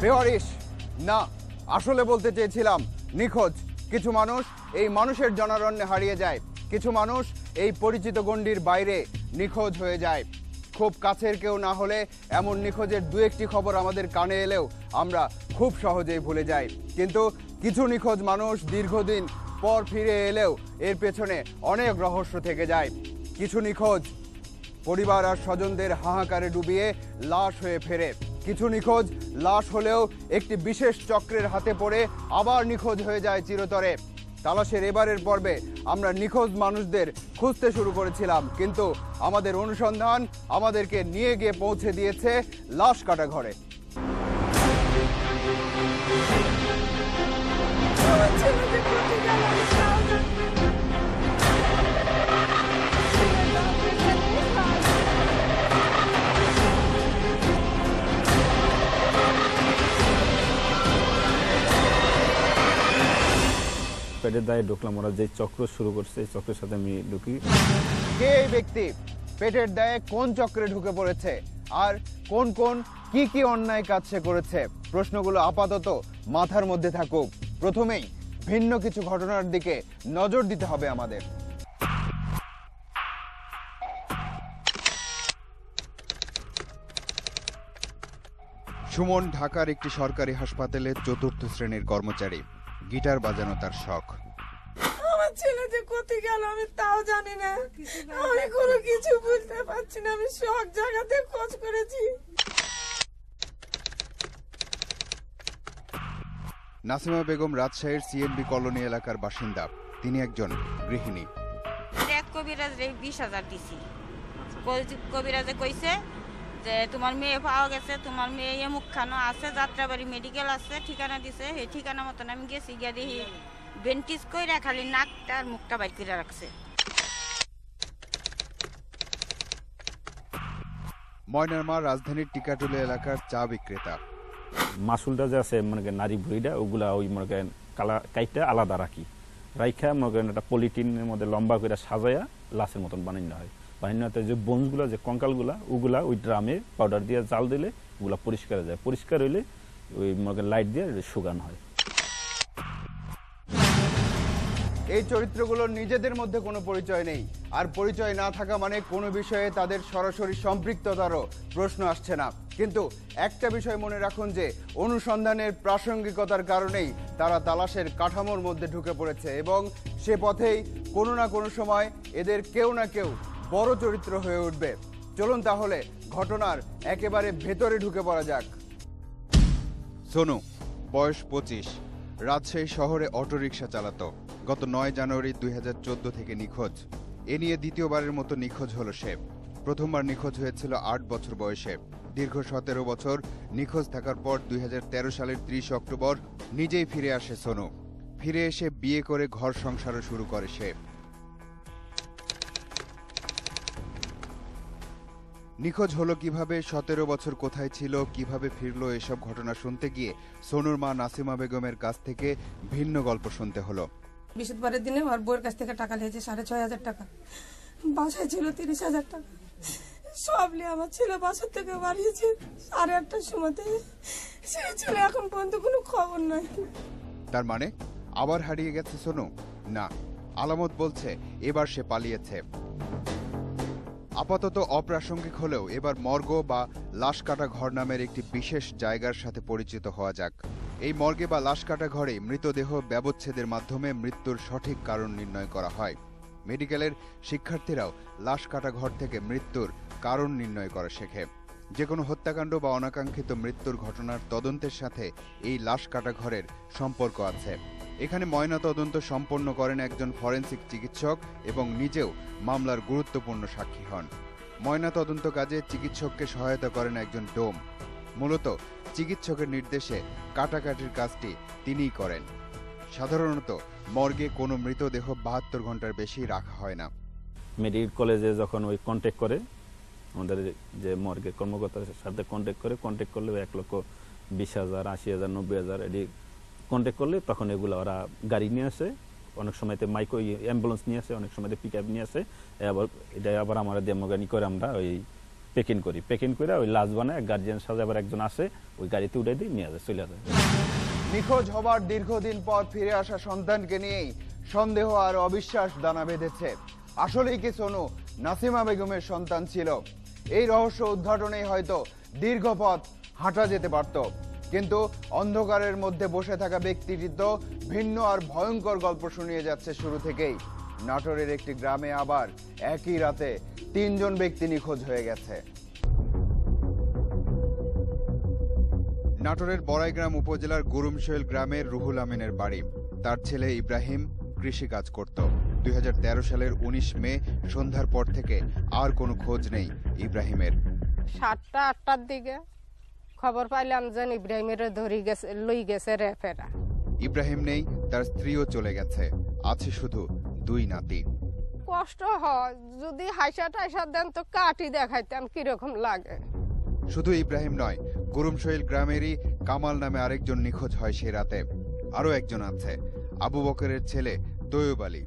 বেওয়ারিশ না, আসলে বলতে চেয়েছিলাম নিখোঁজ। কিছু মানুষ এই মানুষের জনারণ্যে হারিয়ে যায়, কিছু মানুষ এই পরিচিত গণ্ডির বাইরে নিখোঁজ হয়ে যায়। খুব কাছের কেউ না হলে এমন নিখোঁজের দু একটি খবর আমাদের কানে এলেও আমরা খুব সহজেই ভুলে যাই, কিন্তু কিছু নিখোঁজ মানুষ দীর্ঘদিন পর ফিরে এলেও এর পেছনে অনেক রহস্য থেকে যায়। কিছু নিখোঁজ পরিবার আর স্বজনদের হাহাকারে ডুবিয়ে লাশ হয়ে ফেরে, কিছু নিখোঁজ লাশ হলেও একটি বিশেষ চক্রের হাতে পড়ে আবার নিখোঁজ হয়ে যায় চিরতরে। তালাশের এবারের পর্বে আমরা নিখোঁজ মানুষদের খুঁজতে শুরু করেছিলাম, কিন্তু আমাদের অনুসন্ধান আমাদেরকে নিয়ে গিয়ে পৌঁছে দিয়েছে লাশ কাটা ঘরে। পেটের দায়ে ঢুকলাম, ওরা যে চক্র শুরু করছে এই চক্রের সাথে আমি ঢুকি। কে এই ব্যক্তি? পেটের দায়ে কোন চক্রে ঢুকে পড়েছে? আর কোন কোন কি অন্যায় কাজ সে করেছে? প্রশ্নগুলো আপাতত মাথার মধ্যে থাকুক। প্রথমেই ভিন্ন কিছু ঘটনার দিকে নজর দিতে হবে আমাদের। সুমন ঢাকার একটি সরকারি হাসপাতালে চতুর্থ শ্রেণীর কর্মচারী। গিটার বাজানো তার শখ। আমার ছেলে যে কোথায় গেল আমি তাও জানি না, আমি কোনো কিছু বুঝতে পারছি না। আমি সব জায়গাতে খোঁজ করেছি। নাসিমা বেগম রাজশাহীর সিএনবি কলোনি এলাকার বাসিন্দা। তিনি একজন গৃহিণী। কবিরাজ 20,000 দিছি। কবিরাজে কইছে যে তোমার মেয়ে পাওয়া গেছে, তোমার মেয়ে এমুক খানো আছে, যাত্রাবাড়ি মেডিকেল আছে, ঠিকানা দিছে। এই ঠিকানা মতন আমি গেছি, গিয়ে দেখি বেন্টিস কইরা খালি নাকটা আর মুখটা বাইর করে রাখছে। ময়নার মা রাজধানীর টিকাটুলি এলাকার চা বিক্রেতা। মাসুলটা যে আছে মনে করেন নারী ভুঁড়িটা, ওগুলা ওই মনে করেন কাইটা আলাদা রাখি, রাইখা মনে করেন একটা পলিটিনের মধ্যে লম্বা করে সাজাইয়া লাশের মতন বানানো হয়। বানানো যে বোনসগুলা, যে কঙ্কালগুলা, ওগুলা ওই ড্রামে পাউডার দিয়ে জাল দিলে ওগুলা পরিষ্কার হয়ে যায়। পরিষ্কার হইলে ওই মনে করেন লাইট দিয়ে শুকানো হয়। এই চরিত্রগুলোর নিজেদের মধ্যে কোনো পরিচয় নেই, আর পরিচয় না থাকা মানে কোনো বিষয়ে তাদের সরাসরি সম্পৃক্ততারও প্রশ্ন আসছে না। কিন্তু একটা বিষয় মনে রাখুন যে অনুসন্ধানের প্রাসঙ্গিকতার কারণেই তারা তালাশের কাঠামোর মধ্যে ঢুকে পড়েছে, এবং সে পথেই কোনো না কোনো সময় এদের কেউ না কেউ বড় চরিত্র হয়ে উঠবে। চলুন তাহলে ঘটনার একেবারে ভেতরে ঢুকে পড়া যাক। সোনু, বয়স 25, রাজশাহী শহরে অটোরিকশা চালাতো। গত 9 জানুয়ারি 2014 থেকে নিখোঁজ। এ নিয়ে দ্বিতীয়বারের মতো নিখোঁজ হলো সে। প্রথমবার নিখোঁজ হয়েছিল 8 বছর বয়সে। দীর্ঘ 17 বছর নিখোঁজ থাকার পর 2013 সালের 30 অক্টোবর নিজেই ফিরে আসে সোনু। ফিরে এসে বিয়ে করে ঘর সংসারও শুরু করে সে। নিখোঁজ হলো কিভাবে, 17 বছর কোথায় ছিল, কিভাবে ফিরলো, এসব ঘটনা শুনতে গিয়ে সোনুর মা নাসিমা বেগমের কাছ থেকে ভিন্ন গল্প শুনতে হলো। বৃহস্পতিবারের দিনে আমার বউয়ের কাছ থেকে টাকা নিয়েছে 6,500 টাকা। বাসায় ছিল 30,000 টাকা। সব নিয়ে আমার ছেলে বাসার থেকে বাড়িয়েছে 8:30টার সময়তে। সেই ছেলে এখন পর্যন্ত কোনো খবর নাই। তার মানে আবার হারিয়ে গেছে সোনু? না, আলামত বলছে এবার সে পালিয়েছে। আপাতত অপ্রাসঙ্গিক হলেও এবার মর্গ বা লাশ কাটা ঘর নামের একটি বিশেষ জায়গার সাথে পরিচিত হওয়া যাক। এই মর্গে বা লাশ কাটা ঘরে মৃতদেহ ব্যবচ্ছেদের মাধ্যমে মৃত্যুর সঠিক কারণ নির্ণয় করা হয়। মেডিকেলের শিক্ষার্থীরাও লাশ কাটা ঘর থেকে মৃত্যুর কারণ নির্ণয় করা শেখে। যে কোনো হত্যাকাণ্ড বা অনাকাঙ্ক্ষিত মৃত্যুর ঘটনার তদন্তের সাথে এই লাশ কাটা ঘরের সম্পর্ক আছে। এখানে ময়নাতদন্ত সম্পন্ন করেন একজন ফরেনসিক চিকিৎসক এবং নিজেও মামলার গুরুত্বপূর্ণ সাক্ষী হন। ময়নাতদন্ত কাজে চিকিৎসককে সহায়তা করেন একজন ডোম। মূলত চিকিৎসকের নির্দেশে কাটাকাটির কাজটি তিনিই করেন। সাধারণত মর্গে কোনো মৃতদেহ 72 ঘন্টার বেশি রাখা হয় না। মেডিকেল কলেজে যখন ওই কন্ট্যাক্ট করে, আমাদের যে মর্গের কর্মকর্তার সাথে কন্ট্যাক্ট করলে 1,20,000, 80,000, 90,000 এটি কন্ট্যাক্ট করলে তখন এগুলো ওরা গাড়ি নিয়ে আসে। অনেক সময়তে মাইক্রো অ্যাম্বুলেন্স নিয়ে আসে, অনেক সময়তে পিক আপ নিয়ে আসে। এটা আবার আমরা ডেমোগানি করে আমরা ওই পেকিং করি, পেকিং করে ওই লাশ বানায় গার্জিয়ান সাথে আবার একজন আসে, ওই গাড়িতে উঠে দিই, নিয়ে যায়, চলে যায়। নিখোঁজ হবার দীর্ঘদিন পর ফিরে আসা সন্তানকে নিয়েই সন্দেহ আর অবিশ্বাস দানা বেঁধেছে। আসলেই কি সোনু নাসিমা বেগমের সন্তান ছিল? এই রহস্য উদ্ঘাটনেই হয়তো দীর্ঘ পথ হাঁটা যেতে পারত, কিন্তু অন্ধকারের মধ্যে বসে থাকা ব্যক্তিটি তো ভিন্ন আর ভয়ঙ্কর গল্প শুনিয়ে যাচ্ছে শুরু থেকেই। নাটোরের একটি গ্রামে আবার একই রাতে 3 জন ব্যক্তি নিখোঁজ হয়ে গেছে। নাটোরের বড়াইগ্রাম উপজেলার গুরুমশৈল গ্রামের রুহুল আমিনের বাড়ি। তার ছেলে ইব্রাহিম কৃষিকাজ করত। 2013 সালের 19 মে সন্ধ্যার পর থেকে আর কোনো খোঁজ নেই ইব্রাহিমের। 7টা-8টার দিকে খবর পাইলাম যে ইব্রাহিমের লই গেছে রেফেরা। ইব্রাহিম নেই, তার স্ত্রীও চলে গেছে, আছে শুধু 2 নাতি। কষ্ট হয়, যদি হাইসা টাইসা দেন তো কাটি দেখাইতাম কিরকম লাগে। শুধু ইব্রাহিম নয়, গুরুমশৈল গ্রামেরই কামাল নামে আরেকজন নিখোঁজ হয় সে রাতে। আরো একজন আছে, আবু বকরের ছেলে তৈয়ব আলী।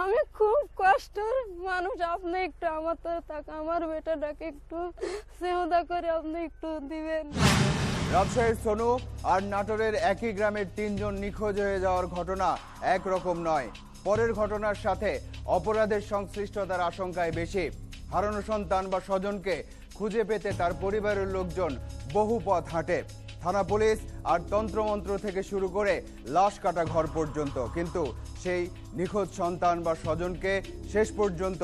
আমি খুব কষ্টের মানুষ, আপনি একটু আমার আমার বেটাটাকে একটু সেহদা করে আপনি একটু দিবেন। রাজশাহীর সোনু আর নাটোরের একই গ্রামের 3 জন নিখোঁজ হয়ে যাওয়ার ঘটনা একরকম নয়। পরের ঘটনার সাথে অপরাধের সংশ্লিষ্টতার আশঙ্কায় বেশি। হারানো সন্তান বা স্বজনকে খুঁজে পেতে তার পরিবারের লোকজন বহু পথ হাঁটে, থানা পুলিশ আর তন্ত্রমন্ত্র থেকে শুরু করে লাশ কাটা ঘর পর্যন্ত, কিন্তু সেই নিখোঁজ সন্তান বা স্বজনকে শেষ পর্যন্ত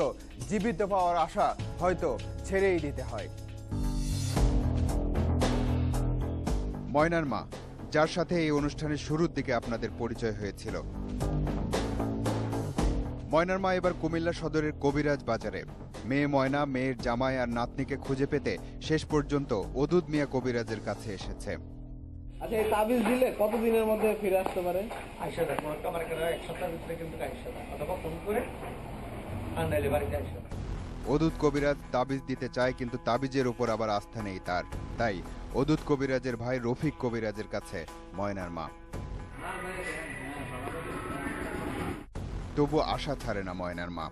জীবিত পাওয়ার আশা হয়তো ছেড়েই দিতে হয়। ময়নার মা, যার সাথে এই অনুষ্ঠানের শুরুর দিকে আপনাদের পরিচয় হয়েছিল। ময়নার মা এবার কুমিল্লা সদরের কবিরাজ বাজারে। মেয়ে ময়না, মেয়ের জামাই আর নাতনিকে খুঁজে পেতে শেষ পর্যন্ত ওদুদ মিয়া কবিরাজের কাছে এসেছে। আচ্ছা, এই তাবিজ দিলে কতদিনের মধ্যে ফিরে আসতে পারে? আইসা দেখো, আমার কেন 1 সপ্তাহের ভিতরে কিন্তু আইসা অথবা ফোন করে আনলে বাড়িতে আইসা। ওদুদ কবিরাজ তাবিজ দিতে চায়, কিন্তু তাবিজের উপর আবার আস্থা নেই তার। তাই ওদুদ কবিরাজের ভাই রফিক কবিরাজের কাছে ময়নার মা। তবু আশা ছাড়ে না ময়নার মা।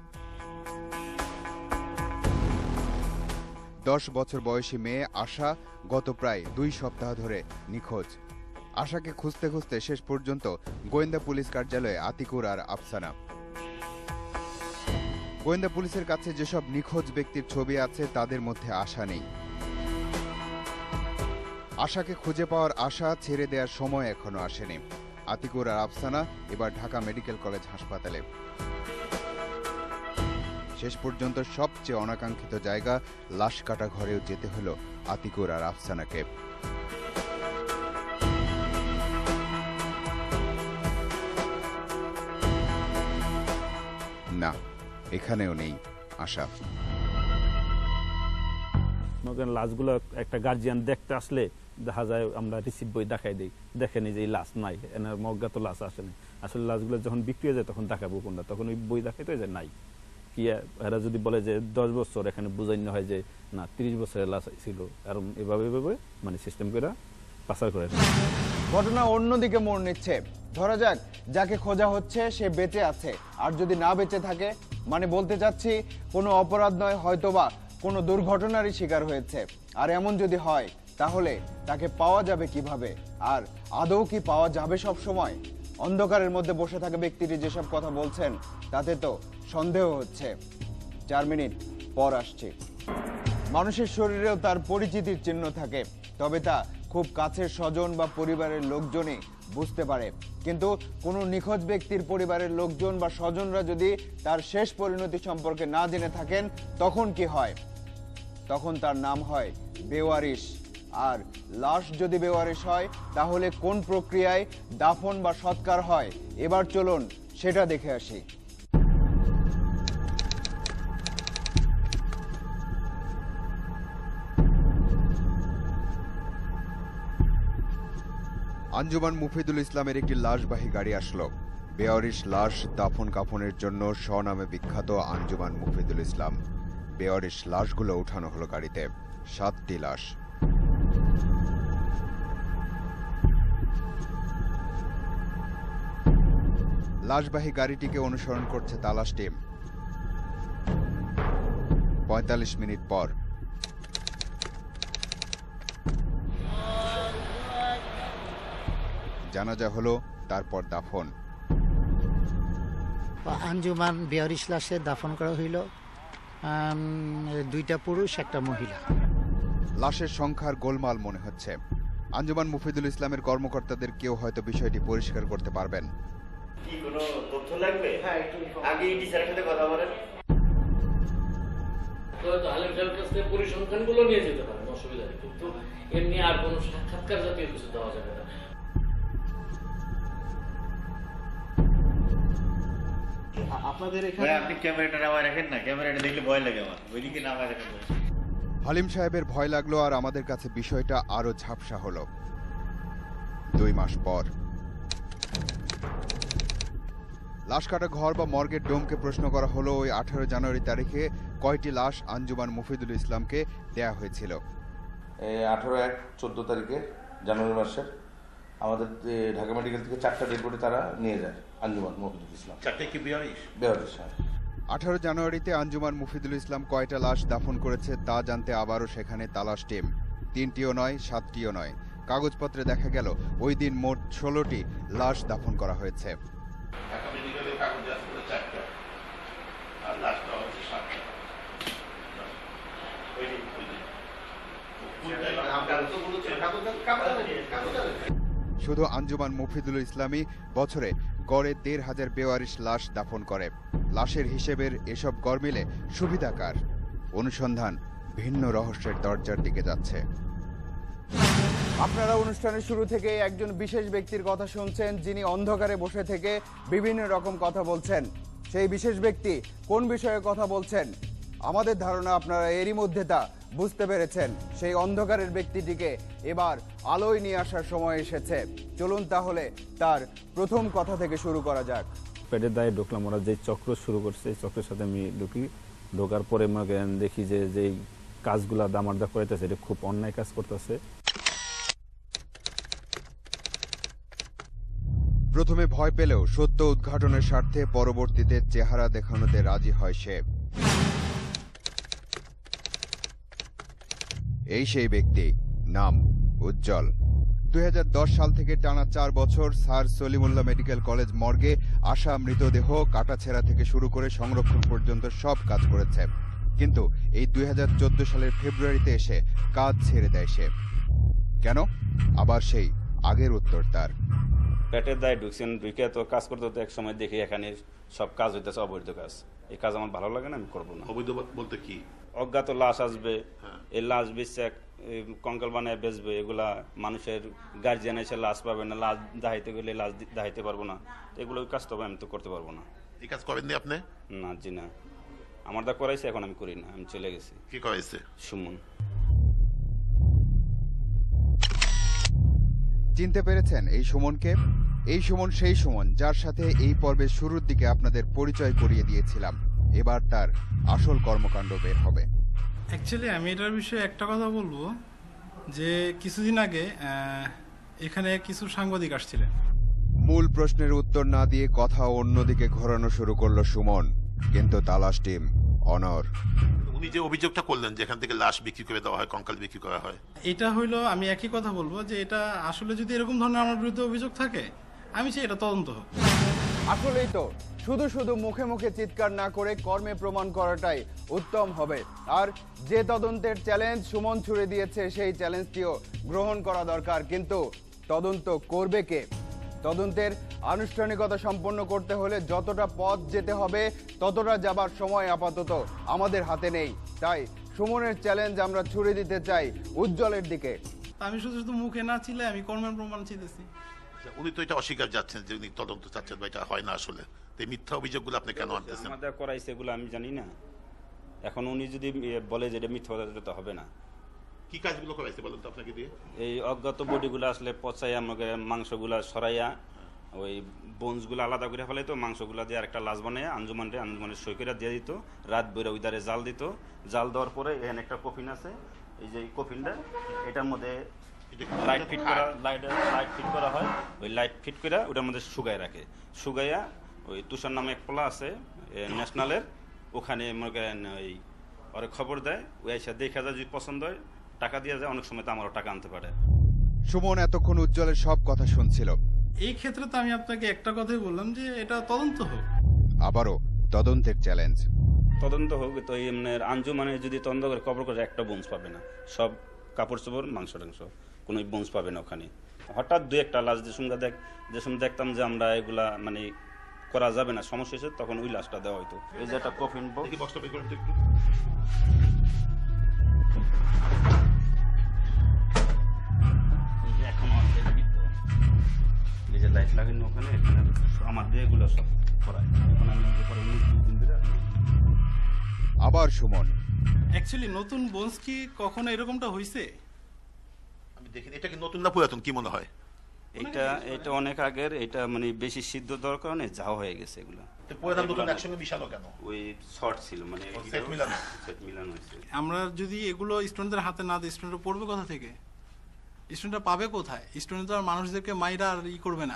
10 বছর বয়সী মেয়ে আশা গত প্রায় 2 সপ্তাহ ধরে নিখোঁজ। আশাকে খুঁজতে খুঁজতে শেষ পর্যন্ত গোয়েন্দা পুলিশ কার্যালয়ে আতিকুর আর আফসানা। গোয়েন্দা পুলিশের কাছে যেসব নিখোঁজ ব্যক্তির ছবি আছে তাদের মধ্যে আশা নেই। আশাকে খুঁজে পাওয়ার আশা ছেড়ে দেওয়ার সময় এখনো আসেনি। আতিকুর আর আফসানা এবার ঢাকা মেডিকেল কলেজ হাসপাতালে। শেষ পর্যন্ত সবচেয়ে অনাকাঙ্ক্ষিত জায়গা লাশ কাটা ঘরেও যেতে হলো আতিকুর আর আফসানাকে। না, এখানেও নেই আশা। লাশগুলো একটা গার্জিয়ান দেখতে আসলে দেখা যায়, আমরা রিসিভ বই দেখাই দিই, দেখেনি যে এই লাশ নাই, এনার মজ্ঞাত লাশ আসেনি। আসলে লাশগুলো যখন বিক্রি হয়ে যায় তখন দেখাবো কোনটা, তখন ওই বই দেখাইতে যে নাই। কি এরা যদি বলে যে 10 বছর, এখানে বুঝাইনো হয় যে না 30 বছরের লাশ ছিল, এরকম এভাবে মানে সিস্টেম করে পাচার করে। ঘটনা অন্যদিকে মোড় নিচ্ছে। ধরা যাক যাকে খোঁজা হচ্ছে সে বেঁচে আছে, আর যদি না বেঁচে থাকে, মানে বলতে চাচ্ছি কোনো অপরাধ নয়, হয়তোবা কোনো দুর্ঘটনারই শিকার হয়েছে। আর এমন যদি হয় তাহলে তাকে পাওয়া যাবে কিভাবে? আর আদৌ কি পাওয়া যাবে সব সময়? অন্ধকারের মধ্যে বসে থাকা ব্যক্তিটি যেসব কথা বলছেন তাতে তো সন্দেহ হচ্ছে। 4 মিনিট পর আসছে। মানুষের শরীরেও তার পরিচিতির চিহ্ন থাকে, তবে তা খুব কাছের স্বজন বা পরিবারের লোকজনই বুঝতে পারে। কিন্তু কোনো নিখোঁজ ব্যক্তির পরিবারের লোকজন বা স্বজনরা যদি তার শেষ পরিণতি সম্পর্কে না জেনে থাকেন, তখন কি হয়? তখন তার নাম হয় বেওয়ারিশ। আর লাশ যদি বেওয়ারিশ হয় তাহলে কোন প্রক্রিয়ায় দাফন বা সৎকার হয়, এবার চলুন সেটা দেখে আসি। আঞ্জুমান মুফিদুল ইসলামের একটি লাশবাহী গাড়ি আসলো। বেওয়ারিশ লাশ দাফন কাফনের জন্য স্বনামে বিখ্যাত আঞ্জুমান মুফিদুল ইসলাম। বেওয়ারিশ লাশগুলো উঠানো হলো গাড়িতে, 7টি লাশ। লাশবাহী গাড়িটিকে অনুসরণ করছে তালাশ টিম। ৪৫ মিনিট পর জানাজা হলো, তারপর দাফন। আঞ্জুমান বেয়ারিশ লাশে দাফন করা হইল, 2টা পুরুষ 1টা মহিলা। লাশের সংখ্যার গোলমাল মনে হচ্ছে। আঞ্জুমান মুফিদুল ইসলামের কর্মকর্তাদের কেউ হয়তো বিষয়টি পরিষ্কার করতে পারবেন। কি কোনো তথ্য লাগবে? হ্যাঁ, একটু আগে ইডি স্যারের সাথে কথা বলেন। তো আলেম সাহেবের কাছ থেকে পরিসংখ্যানগুলো নিয়ে যেতে পারেন, অসুবিধা নেই, কিন্তু এমনি আর কোনো সাক্ষাৎকার জাতীয় কিছু দেওয়া যাবে না। আপনাদের এখানে আপনি ক্যামেরাটা নামায় রাখেন না, ক্যামেরাটা দেখলে ভয় লাগে আমার, ওইদিকে নামায় রাখেন। হালিম সাহেবের ভয় লাগলো, আর আমাদের কাছে বিষয়টা আরো ঝাপসা হলো। 2 মাস পর লাশ কাটা ঘর বা মর্গের ডোমকে প্রশ্ন করা হলো ওই 18 জানুয়ারি তারিখে কয়টি লাশ আঞ্জুমান মুফিদুল ইসলামকে দেয়া হয়েছিল। 18/1/14 তারিখে জানুয়ারি মাসের আমাদের ঢাকা মেডিকেল থেকে 4টা ডেড বডি তারা নিয়ে যায় আঞ্জুমান মুফিদুল ইসলাম। 4টা কি বেয়ারিশ? 18 জানুয়ারিতে আঞ্জুমান মুফিদুল ইসলাম কয়টা লাশ দাফন করেছে তা জানতে আবারও সেখানে তালাশ টিম। 3টিও নয়, 7টিও নয়, কাগজপত্রে দেখা গেল ওই দিন মোট 16টি লাশ দাফন করা হয়েছে। শুধু আঞ্জুমান মুফিদুল ইসলামী বছরে গড়ে 1,500 বেওয়ারিশ লাশ দাফন করে। লাশের হিসেবের এসব গড় মিলে সুবিধাকার। অনুসন্ধান ভিন্ন রহস্যের দরজার দিকে যাচ্ছে। আপনারা অনুষ্ঠানের শুরু থেকে একজন বিশেষ ব্যক্তির কথা শুনছেন, যিনি অন্ধকারে বসে থেকে বিভিন্ন রকম কথা বলছেন। সেই বিশেষ ব্যক্তি কোন বিষয়ে কথা বলছেন আমাদের ধারণা আপনারা এরই মধ্যে তা বুঝতে পেরেছেন। সেই অন্ধকারের ব্যক্তিটিকে এবার আলোয় নিয়ে আসার সময় এসেছে। চলুন তাহলে তার প্রথম কথা থেকে শুরু করা যাক। পেটের দায়ে ঢুকলাম, ওরা যে চক্র শুরু করছে এই চক্রের সাথে আমি ঢোকার পরে দেখি যে যেই কাজগুলা দামারদা করাইতেছে এটা খুব অন্যায় কাজ করতেছে। প্রথমে ভয় পেলেও সত্য উদ্ঘাটনের স্বার্থে পরবর্তীতে চেহারা দেখানোতে রাজি হয় সে। এই সেই ব্যক্তি, নাম উজ্জ্বল। 2010 সাল থেকে টানা 4 বছর স্যার সলিমুল্লাহ মেডিকেল কলেজ মর্গে আসা মৃতদেহ কাটাছেঁড়া থেকে শুরু করে সংরক্ষণ পর্যন্ত সব কাজ করেছে। কিন্তু এই 2014 সালের ফেব্রুয়ারিতে এসে কাজ ছেড়ে দেয় সে। কেন? আবার সেই আগের উত্তর তার। পেটের দায়ে ঢুকছেন, ঢুকে তো কাজ করতে হতো, এক সময় দেখি এখানে সব কাজ হইতেছে অবৈধ কাজ। এই কাজ আমার ভালো লাগে না, আমি করবো না। অবৈধ বলতে কি? অজ্ঞাত লাশ আসবে, এই লাশ বেচছে কঙ্কাল বানায় বেচবে, এগুলা মানুষের গার্জিয়ান এসে লাশ পাবে না, লাশ দাহাইতে গেলে লাশ দাহাইতে পারবো না, এগুলো কাজ তো আমি তো করতে পারবো না। এই কাজ করেননি আপনি? না জি না, আমার দা করাইছে, এখন আমি করি না, আমি চলে গেছি। কি করাইছে? সুমন। চিনতে পেরেছেন এই সুমনকে? এই সুমন সেই সুমন যার সাথে এই পর্বের শুরুর দিকে আপনাদের পরিচয় করিয়ে দিয়েছিলাম। এবার তার আসল কর্মকাণ্ড বের হবে। অ্যাকচুয়ালি আমি এটার বিষয়ে একটা কথা বলবো যে কিছুদিন আগে এখানে কিছু সাংবাদিক আসছিলেন। মূল প্রশ্নের উত্তর না দিয়ে কথা অন্যদিকে ঘোরানো শুরু করলো সুমন। কিন্তু তালাশ টিম অনর। উনি যে অভিযোগটা করলেন যে এখান থেকে লাশ বিক্রি করে দেওয়া হয়, কঙ্কাল বিক্রি করা হয়, এটা হইলো, আমি একই কথা বলবো যে এটা আসলে যদি এরকম ধরনের আমার বিরুদ্ধে অভিযোগ থাকে, আমি চাই এটা তদন্ত হোক। আসলেই তো শুধু শুধু মুখে মুখে চিৎকার না করে কর্মে প্রমাণ করাটাই উত্তম হবে। আর যে তদন্তের চ্যালেঞ্জ সুমন ছুড়ে দিয়েছে, সেই চ্যালেঞ্জটিও গ্রহণ করা দরকার। কিন্তু তদন্ত করবে কে? তদন্তের আনুষ্ঠানিকতা সম্পন্ন করতে হলে যতটা পথ যেতে হবে ততটা যাবার সময় আপাতত আমাদের হাতে নেই। তাই সুমনের চ্যালেঞ্জ আমরা ছুড়ে দিতে চাই উজ্জ্বলের দিকে। আমি শুধু শুধু মুখে না ছিলে, আমি কর্মের প্রমাণ চাইতেছি। উনি তো এটা অস্বীকার যাচ্ছেন যে উনি তদন্ত চাচ্ছেন বা এটা হয় না আসলে। তো এই মিথ্যা অভিযোগগুলো আপনি কেন আনতেছেন? আমাদের করাইছে এগুলো আমি জানি না। এখন উনি যদি বলে যে এটা মিথ্যা কথা, তো হবে না। কি কাজগুলো করাইছে বলেন তো আপনাকে দিয়ে? এই অজ্ঞাত বডিগুলো আসলে পচাইয়া আমাকে মাংসগুলা সরাইয়া ওই বোনসগুলো আলাদা করে ফেলে, তো মাংসগুলা দিয়ে আরেকটা লাশ বানাইয়া আঞ্জুমানের সই করে দিয়ে দিত। রাত বেরো ওই ধারে জাল দিত। জাল দেওয়ার পরে এখানে একটা কফিন আছে, এই যে কফিনটা, এটার মধ্যে লাইট ফিট করা হয়। ওই লাইট ফিট করে ওটার মধ্যে শুকায় রাখে। শুকাইয়া ওই তুষার নামে এক পোলা আছে ন্যাশনালের, ওখানে মনে করেন ওই ওরা খবর দেয়, ওই এসে দেখা যায় যদি পছন্দ হয় টাকা দিয়ে যায়, অনেক সময় তো আমারও টাকা আনতে পারে। সুমন এতক্ষণ উজ্জ্বলের সব কথা শুনছিল। এই ক্ষেত্রে তো আমি আপনাকে একটা কথাই বললাম যে এটা তদন্ত হোক। আবারও তদন্তের চ্যালেঞ্জ। তদন্ত হোক, তো এমনের আঞ্জুমানে যদি তদন্ত করে কবর করে একটা বোনস পাবে না, সব কাপড় চোপড় মাংস টাংস কোনো বোনস পাবে না ওখানে। হঠাৎ দু একটা লাশ যে সময় দেখতাম যে আমরা এগুলা মানে করা যাবে না, সমস্যা হয়েছে, তখন ওই লাশটা দেওয়া হইতো। এই যে একটা কফিন বক্সটা বের করতে একটু এখন এই যে লাইট লাগানো ওখানে আমার দিয়ে এগুলো সব করায়। এখন আমি পরে 19 দিন ধরে আবার সুমন অ্যাকচুয়ালি নতুন বোনস কি কখনো এরকমটা হইছে? আমি দেখি এটা কি নতুন না পুরাতন, কি মনে হয়? এটা অনেক আগের, এটা মানে বেশি সিদ্ধ দেওয়ার কারণে যাওয়া হয়ে গেছে এগুলো। পুরাতন নতুন একসঙ্গে মিশানো কেন? ওই শর্ট ছিল মানে সেট মিলানো হয়েছে। আমরা যদি এগুলো স্টুডেন্টদের হাতে না দিই, স্টুডেন্টরা পড়বে কোথা থেকে? স্টুডেন্টরা পাবে কোথায়? স্টুডেন্ট তো আর মানুষদেরকে মাইরা আর করবে না।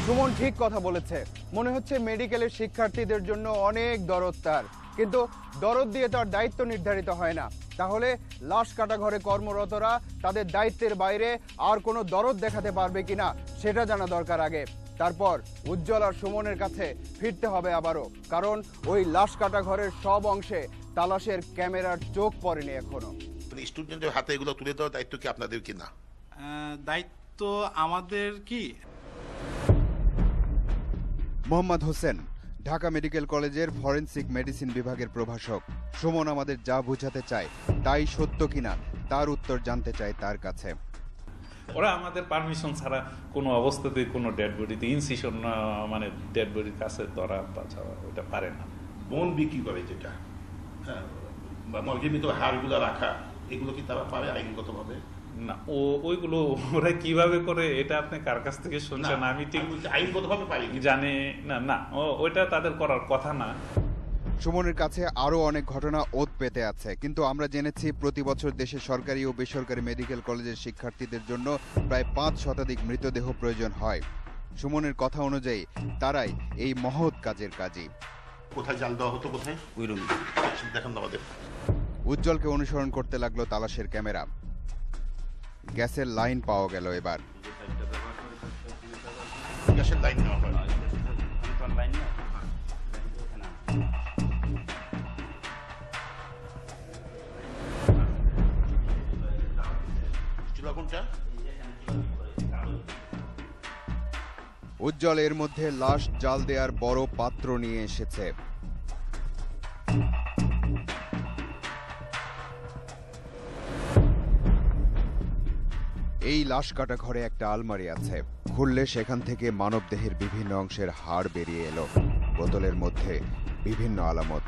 সুমন ঠিক কথা বলেছে। মনে হচ্ছে মেডিকেলের শিক্ষার্থীদের জন্য অনেক দরদ তার, কিন্তু দরদ দিয়ে তার দায়িত্ব নির্ধারিত হয় না। তাহলে লাশ কাটা ঘরে কর্মরতরা তাদের দায়িত্বের বাইরে আর কোনো দরদ দেখাতে পারবে কিনা সেটা জানা দরকার আগে। তারপর উজ্জ্বল আর সুমনের কাছে ফিরতে হবে আবারও, কারণ ওই লাশ কাটা ঘরের সব অংশে তালাশের ক্যামেরার চোখ পড়েনি এখনো। স্টুডেন্টের হাতে এগুলো তুলে দেওয়ার দায়িত্ব কি আপনাদের কি না? দায়িত্ব আমাদের কি? মোহাম্মদ হোসেন, ঢাকা মেডিকেল কলেজের ফরেনসিক মেডিসিন বিভাগের প্রভাষক। সুমন আমাদের যা বোঝাতে চায় তাই সত্য কিনা তার উত্তর জানতে চাই তার কাছে। ওরা আমাদের পারমিশন ছাড়া কোনো অবস্থাতেই কোনো ডেড বডিতে ইনসিশন মানে ডেড বডির কাছে ধরা পাওয়া ওটা পারে না। বোন বিক্রি করে যেটা বা মর্গের ভিতরে হাড়গুলো রাখা, এগুলো কি তারা পারে আইনগতভাবে? না, ওইগুলো ওরা কিভাবে করে এটা আপনি কার কাছ থেকে শুনছেন আমি ঠিক আইনগতভাবে পারি জানি না। ওইটা তাদের করার কথা না। সুমনের কাছে আরো অনেক ঘটনা ওত পেতে আছে, কিন্তু আমরা জেনেছি প্রতি বছর দেশে সরকারি ও বেসরকারি মেডিকেল কলেজের শিক্ষার্থীদের জন্য প্রায় 5 শতাধিক মৃতদেহ প্রয়োজন হয়। সুমনের কথা অনুযায়ী তারাই এই মহৎ কাজের কাজী। কোথায় জাল দেওয়া হতো, কোথায়? ওই রুম দেখেন আমাদের। উজ্জ্বলকে অনুসরণ করতে লাগলো তালাশের ক্যামেরা। গ্যাসের লাইন পাওয়া গেল এবার। গ্যাসের লাইন নেওয়া হয়। উজ্জ্বল এর মধ্যে লাশ জাল দেওয়ার বড় পাত্র নিয়ে এসেছে। এই লাশ কাটা ঘরে একটা আলমারি আছে। খুললে সেখান থেকে মানবদেহের বিভিন্ন অংশের হাড় বেরিয়ে এলো। বোতলের মধ্যে বিভিন্ন আলামত,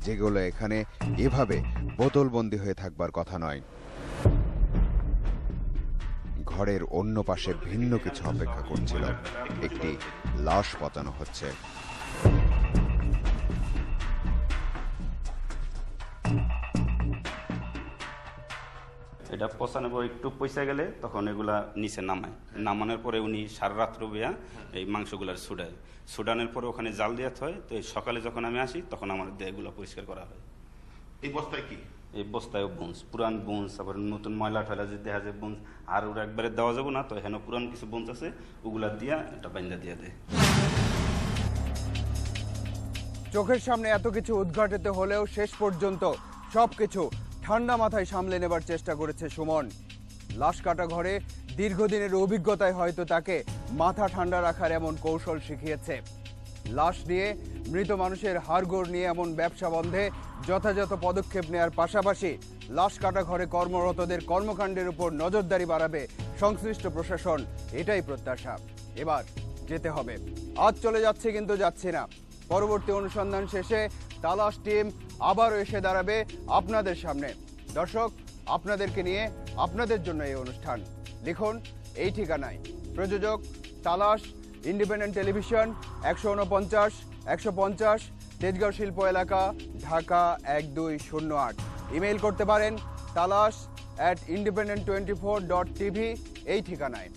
যেগুলো এখানে এভাবে বোতলবন্দি হয়ে থাকবার কথা নয়। ঘরের অন্য পাশে ভিন্ন কিছু অপেক্ষা করছিল। একটি লাশ পচানো হচ্ছে। এটা পচানোর পর একটু পয়সা গেলে তখন এগুলা নিচে নামানোর পরে উনি সারা রাত্র বেয়া এই মাংসগুলার সুডানের পরে ওখানে জাল দেওয়া হয়। তো সকালে যখন আমি আসি তখন আমার এগুলো পরিষ্কার করা হয়। এই বস্তায় কি? এই বস্তায় বোনস, পুরান বোনস, তারপরে নতুন ময়লা টয়লা যদি দেখা যায় বোনস, আর ওরা একবারে দেওয়া যাবো না, তো এখানে পুরান কিছু বোনস আছে, ওগুলা দিয়া এটা বাইন্দা দিয়ে দেয়। চোখের সামনে এত কিছু উদ্ঘাটিত হলেও শেষ পর্যন্ত সবকিছু ঠান্ডা মাথায় সামলে নেবার চেষ্টা করেছে সুমন। লাশ কাটা ঘরে দীর্ঘদিনের অভিজ্ঞতায় হয়তো তাকে মাথা ঠান্ডা রাখার এমন কৌশল শিখিয়েছে। লাশ নিয়ে, মৃত মানুষের হাড়গোড় নিয়ে এমন ব্যবসা বন্ধে যথাযথ পদক্ষেপ নেওয়ার পাশাপাশি লাশ কাটা ঘরে কর্মরতদের কর্মকাণ্ডের উপর নজরদারি বাড়াবে সংশ্লিষ্ট প্রশাসন, এটাই প্রত্যাশা। এবার যেতে হবে। আজ চলে যাচ্ছে কিন্তু যাচ্ছি না। পরবর্তী অনুসন্ধান শেষে তালাশ টিম আবারও এসে দাঁড়াবে আপনাদের সামনে। দর্শক, আপনাদেরকে নিয়ে, আপনাদের জন্য এই অনুষ্ঠান। লিখুন এই ঠিকানায়। প্রযোজক তালাশ, ইন্ডিপেন্ডেন্ট টেলিভিশন, 149 150 তেজগাঁও শিল্প এলাকা, ঢাকা 1208। ইমেইল করতে পারেন talas@independent24.tv এই ঠিকানায়।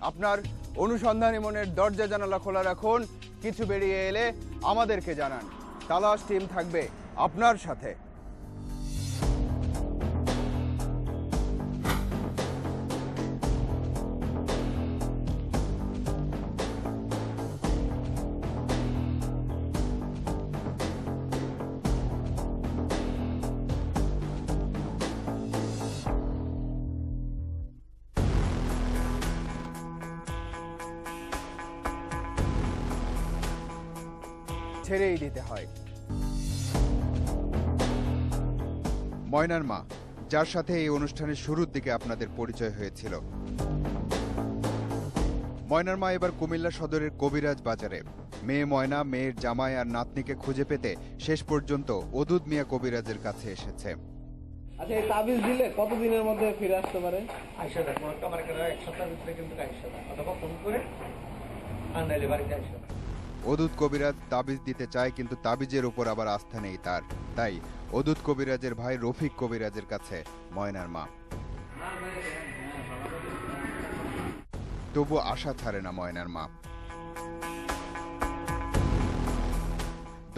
আপনার অনুসন্ধানী মনের দরজা জানালা খোলা রাখুন, কিছু বেরিয়ে এলে আমাদেরকে জানান। তালাশ টিম থাকবে আপনার সাথে। ছেড়েই দিতে হয়। ময়নার মা, যার সাথে এই অনুষ্ঠানের শুরুর দিকে আপনাদের পরিচয় হয়েছিল। ময়নার মা এবার কুমিল্লা সদরের কবিরাজ বাজারে। মেয়ে ময়না মেয়ের জামাই আর নাতনিকে খুঁজে পেতে শেষ পর্যন্ত অদুদ মিয়া কবিরাজের কাছে এসেছে। আচ্ছা, এই তাবিজ দিলে কতদিনের মধ্যে ফিরে আসতে পারে? আইসা দেখো আমার এক সপ্তাহের ভিতরে কিন্তু আইসা অথবা ফোন করে আর নাইলে বাড়িতে আইসা। অদূত কবিরাজ তাবিজ দিতে চায়, কিন্তু তাবিজের উপর আবার আস্থা নেই তার। তাই অদূত কবিরাজের ভাই রফিক কবিরাজের কাছে ময়নার মা। তবু আশা ছাড়ে না ময়নার মা।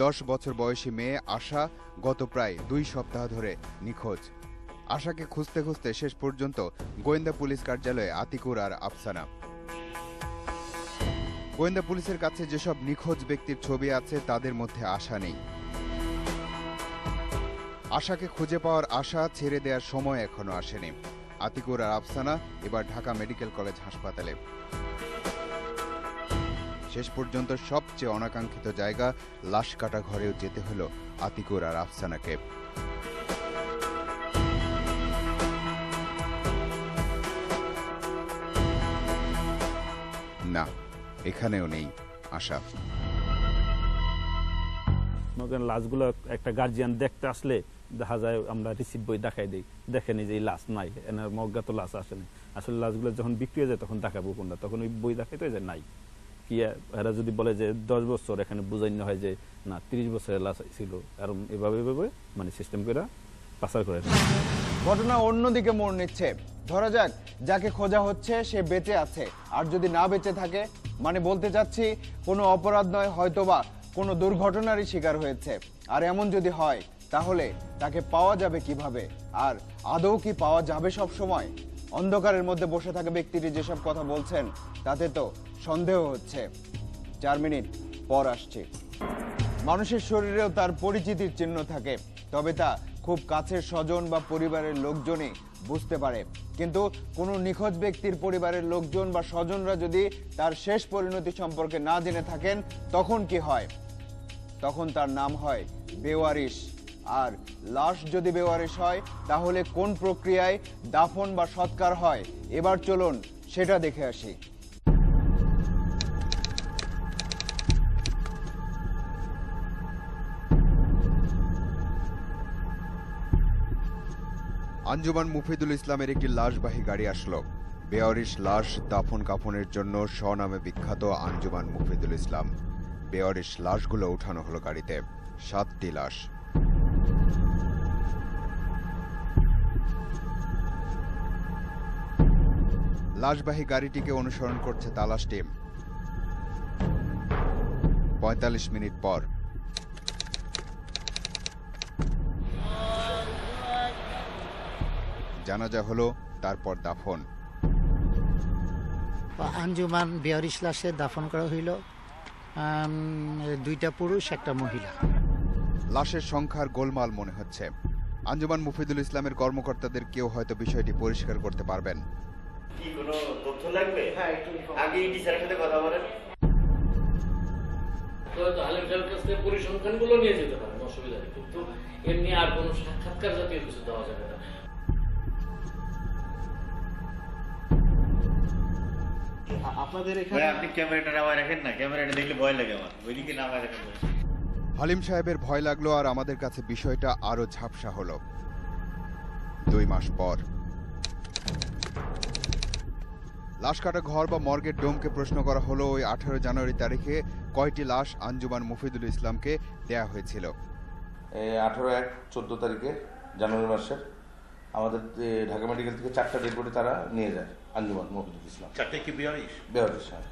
10 বছর বয়সী মেয়ে আশা গত প্রায় 2 সপ্তাহ ধরে নিখোঁজ। আশাকে খুঁজতে খুঁজতে শেষ পর্যন্ত গোয়েন্দা পুলিশ কার্যালয়ে আতিকুর আর আফসানা। গোয়েন্দা পুলিশের কাছে যেসব নিখোঁজ ব্যক্তির ছবি আছে তাদের মধ্যে আশা নেই। আশাকে খুঁজে পাওয়ার আশা ছেড়ে দেওয়ার সময় এখনো আসেনি। আতিকুর আর আফসানা এবার ঢাকা মেডিকেল কলেজ হাসপাতালে। শেষ পর্যন্ত সবচেয়ে অনাকাঙ্ক্ষিত জায়গা লাশ কাটা ঘরেও যেতে হলো আতিকুর আর আফসানাকে। না, এখানেও নেই আশা। লাশগুলো একটা গার্জিয়ান দেখতে আসলে দেখা যায় আমরা রিসিপ্ট বই দেখাই দিই, দেখেনি যে এই লাশ নাই, এনার মজ্ঞাত লাশ আসেনি। আসলে লাশগুলো যখন বিক্রি হয়ে যায় তখন দেখাবো কোনটা, তখন ওই বই দেখাইতে হয় যে নাই। কি এরা যদি বলে যে 10 বছর, এখানে বুঝাইনো হয় যে না 30 বছরের লাশ ছিল, আর এভাবে মানে সিস্টেম করে পাচার করে। ঘটনা অন্যদিকে মোড় নিচ্ছে। ধরা যাক যাকে খোঁজা হচ্ছে সে বেঁচে আছে, আর যদি না বেঁচে থাকে, মানে বলতে চাচ্ছি কোনো অপরাধ নয়, হয়তোবা কোনো দুর্ঘটনারই শিকার হয়েছে। আর এমন যদি হয় তাহলে তাকে পাওয়া যাবে কিভাবে? আর আদৌ কি পাওয়া যাবে সব সময়? অন্ধকারের মধ্যে বসে থাকা ব্যক্তিটি যেসব কথা বলছেন তাতে তো সন্দেহ হচ্ছে। 4 মিনিট পর আসছে। মানুষের শরীরেও তার পরিচিতির চিহ্ন থাকে, তবে তা খুব কাছের স্বজন বা পরিবারের লোকজনই বুঝতে পারে। কিন্তু কোনো নিখোঁজ ব্যক্তির পরিবারের লোকজন বা স্বজনরা যদি তার শেষ পরিণতি সম্পর্কে না জেনে থাকেন তখন কি হয়? তখন তার নাম হয় বেওয়ারিশ। আর লাশ যদি বেওয়ারিশ হয় তাহলে কোন প্রক্রিয়ায় দাফন বা সৎকার হয়? এবার চলুন সেটা দেখে আসি। আঞ্জুমান মুফিদুল ইসলামের একটি লাশবাহী গাড়ি আসলো। বেওয়ারিশ লাশ দাফন কাফনের জন্য স্বনামে বিখ্যাত আঞ্জুমান মুফিদুল ইসলাম। বেওয়ারিশ লাশগুলো উঠানো হলো গাড়িতে, 7টি লাশ। লাশবাহী গাড়িটিকে অনুসরণ করছে তালাশ টিম। 45 মিনিট পর জানাজা হলো, তারপর দাফন। আঞ্জুমান বেওয়ারিশ লাশে দাফন করা হইল 2টা পুরুষ 1টা মহিলা। লাশের সংখ্যার গোলমাল মনে হচ্ছে। আঞ্জুমান মুফিদুল ইসলামের কর্মকর্তাদের কেউ হয়তো বিষয়টি পরিষ্কার করতে পারবেন। কি কোনো তথ্য লাগবে? হ্যাঁ, একটু আগে ইডি স্যারের সাথে কথা বলেন। তো হালিম সাহেবের কাছ থেকে পরিসংখ্যানগুলো নিয়ে যেতে পারেন, অসুবিধা নেই, কিন্তু এমনি আর কোনো সাক্ষাৎকার জাতীয় কিছু দেওয়া যাবে না। আপনাদের এখানে আপনি ক্যামেরাটা নামায় রাখেন না, ক্যামেরাটা দেখলে ভয় লাগে আমার, ওইদিকে নামায় রাখেন। হালিম সাহেবের ভয় লাগলো, আর আমাদের কাছে বিষয়টা আরো ঝাপসা হলো। 2 মাস পর লাশ কাটা ঘর বা মর্গের ডোমকে প্রশ্ন করা হলো ওই 18 জানুয়ারি তারিখে কয়টি লাশ আঞ্জুমান মুফিদুল ইসলামকে দেয়া হয়েছিল। 18/1/14 তারিখে জানুয়ারি মাসের আমাদের ঢাকা মেডিকেল থেকে 4টা ডেড বডি তারা নিয়ে যায় আঞ্জুমান মফিদুল ইসলাম। 4টে কি বিয়ারিশ? বিয়ারিশ, হ্যাঁ।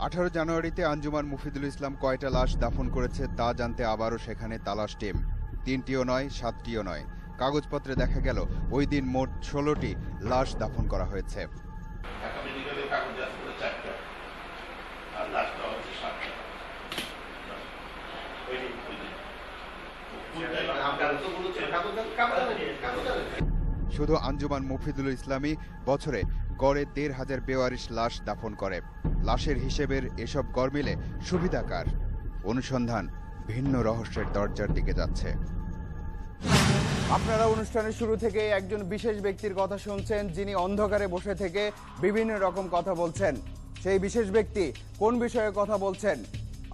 18 জানুয়ারিতে আঞ্জুমান মুফিদুল ইসলাম কয়টা লাশ দাফন করেছে তা জানতে আবারও সেখানে তালাশ টিম। 3টিও নয়, 7টিও নয়, কাগজপত্রে দেখা গেল ওই দিন মোট 16টি লাশ দাফন করা হয়েছে। ঢাকা মেডিকেলের কাগজে আছে 4টা আর লাস্টটা হচ্ছে 7টা। শুধু আঞ্জুমান মুফিদুল ইসলামই বছরে গড়ে 1,500 বেওয়ারিশ লাশ দাফন করে। লাশের হিসেবের এসব গড় মিলে সুবিধা কার? অনুসন্ধান ভিন্ন রহস্যের দরজার দিকে যাচ্ছে। আপনারা অনুষ্ঠানের শুরু থেকে একজন বিশেষ ব্যক্তির কথা শুনছেন, যিনি অন্ধকারে বসে থেকে বিভিন্ন রকম কথা বলছেন। সেই বিশেষ ব্যক্তি কোন বিষয়ে কথা বলছেন?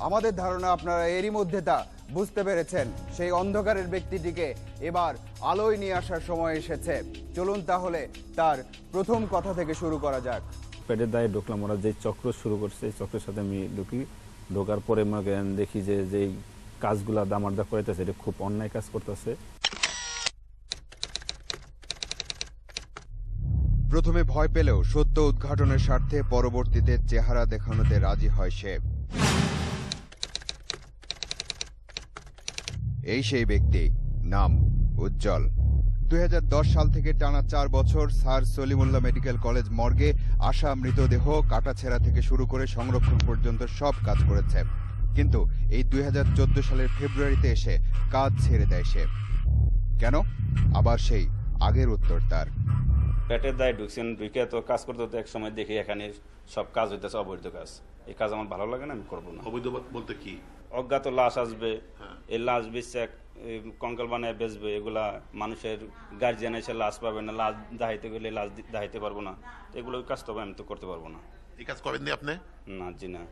আমাদের ধারণা আপনারা এরই মধ্যে তা বুঝতে পেরেছেন। সেই অন্ধকারের ব্যক্তিটিকে এবার আলোয় নিয়ে আসার সময় এসেছে। চলুন তাহলে তার প্রথম কথা থেকে শুরু করা যাক। পেটের দায়ে ঢুকলাম, ওরা যে চক্র শুরু করছে এই চক্রের সাথে আমি ঢুকি। ঢোকার পরে আমাকে দেখি যে যেই কাজগুলা দামারদা করাইতেছে এটা খুব অন্যায় কাজ করতেছে। প্রথমে ভয় পেলেও সত্য উদ্ঘাটনের স্বার্থে পরবর্তীতে চেহারা দেখানোতে রাজি হয় সে। এই সেই ব্যক্তি, নাম উজ্জ্বল। 2010 সাল থেকে টানা 4 বছর স্যার সলিমুল্লাহ মেডিকেল কলেজ মর্গে আসা মৃতদেহ কাটাছেঁড়া থেকে শুরু করে সংরক্ষণ পর্যন্ত সব কাজ করেছে। কিন্তু এই 2014 সালের ফেব্রুয়ারিতে এসে কাজ ছেড়ে দেয় সে। কেন? আবার সেই আগের উত্তর তার। পেটের দায়ে ঢুকছেন, ঢুকে তো কাজ করতে হতো, এক সময় দেখি এখানে সব কাজ হইতেছে অবৈধ কাজ। এই কাজ আমার ভালো লাগে না, আমি করবো না। অবৈধ বলতে কি? অজ্ঞাত লাশ আসবে, এই লাশ বেচে কঙ্কাল বানায় বেচবে। এগুলা মানুষের গার্জিয়ান এসে লাশ পাবে না, লাশ দাহাইতে গেলে লাশ দাহাইতে পারবো না। এগুলো কাজ তো আমি তো করতে পারবো না। এই কাজ করেননি আপনি? না জি না,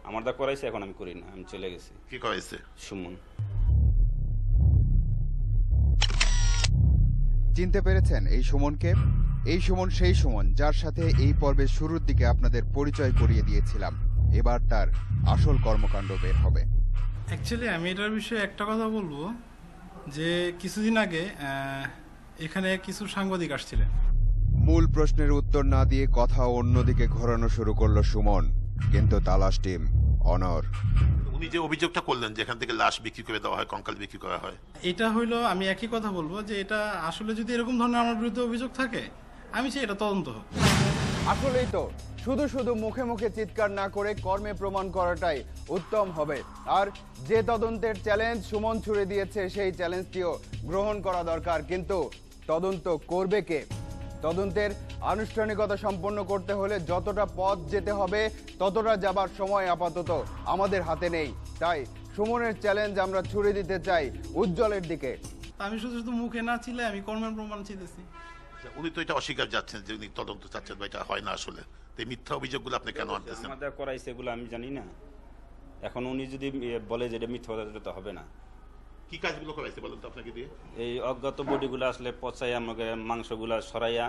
আমার দা করাইছে, এখন আমি করি না, আমি চলে গেছি। কি করাইছে? সুমন। চিনতে পেরেছেন এই সুমনকে? এই সুমন সেই সুমন যার সাথে এই পর্বের শুরুর দিকে আপনাদের পরিচয় করিয়ে দিয়েছিলাম। এবার তার আসল কর্মকাণ্ড বের হবে। অ্যাকচুয়ালি আমি এটার বিষয়ে একটা কথা বলবো যে কিছুদিন আগে এখানে কিছু সাংবাদিক আসছিলেন। মূল প্রশ্নের উত্তর না দিয়ে কথা অন্যদিকে ঘোরানো শুরু করলো সুমন। কিন্তু তালাশ টিম অনর। উনি যে অভিযোগটা করলেন যে এখান থেকে লাশ বিক্রি করে দেওয়া হয়, কঙ্কাল বিক্রি করা হয়, এটা হইলো, আমি একই কথা বলবো যে এটা আসলে যদি এরকম ধরনের আমার বিরুদ্ধে অভিযোগ থাকে, আমি চাই এটা তদন্ত হোক। আসলেই তো শুধু শুধু মুখে মুখে চিৎকার না করে কর্মে প্রমাণ করাটাই উত্তম হবে। আর যে তদন্তের চ্যালেঞ্জ সুমন ছুড়ে দিয়েছে, সেই চ্যালেঞ্জটিও গ্রহণ করা দরকার। কিন্তু তদন্ত করবে কে? তদন্তের আনুষ্ঠানিকতা সম্পন্ন করতে হলে যতটা পথ যেতে হবে ততটা যাবার সময় আপাতত আমাদের হাতে নেই। তাই সুমনের চ্যালেঞ্জ আমরা ছুড়ে দিতে চাই উজ্জ্বলের দিকে। আমি শুধু শুধু মুখে না ছিলে, আমি কর্মের প্রমাণ চাইতেছি। উনি তো এটা অস্বীকার যাচ্ছেন যে উনি তদন্ত চাচ্ছেন বা এটা হয় না। আসলে এই মিথ্যা অভিযোগগুলো আপনি কেন আনতেছেন? আমাদের করাইছে এগুলো আমি জানি না। এখন উনি যদি বলে যে এটা মিথ্যা কথা, তো হবে না। কি কাজগুলো করাইছে বলেন তো আপনাকে দিয়ে? এই অজ্ঞাত বডিগুলো আসলে পচাইয়া আমাকে মাংসগুলা সরাইয়া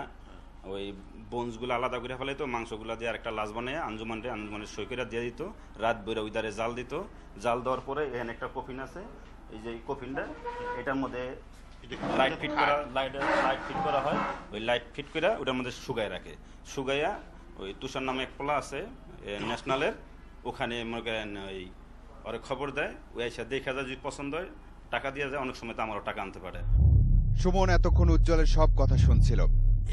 ওই বোনসগুলো আলাদা করে ফেলাই, তো মাংসগুলা দিয়ে আরেকটা লাশ বানিয়ে আঞ্জুমানের সই করে দিয়ে দিত। রাত বইরা ওই ধারে জাল দিত। জাল দেওয়ার পরে এখানে একটা কফিন আছে, এই যে কফিনটা, এটার মধ্যে লাইট ফিট করা হয়। ওই লাইট ফিট করে ওটার মধ্যে শুকায় রাখে। শুকাইয়া ওই তুষার নামে এক পোলা আছে ন্যাশনালের, ওখানে মনে করেন ওই ওরা খবর দেয়, ওই এসে দেখা যায়, যদি পছন্দ হয় টাকা দিয়ে যায়। অনেক সময় তো আমারও টাকা আনতে পারে। সুমন এতক্ষণ উজ্জ্বলের সব কথা শুনছিল।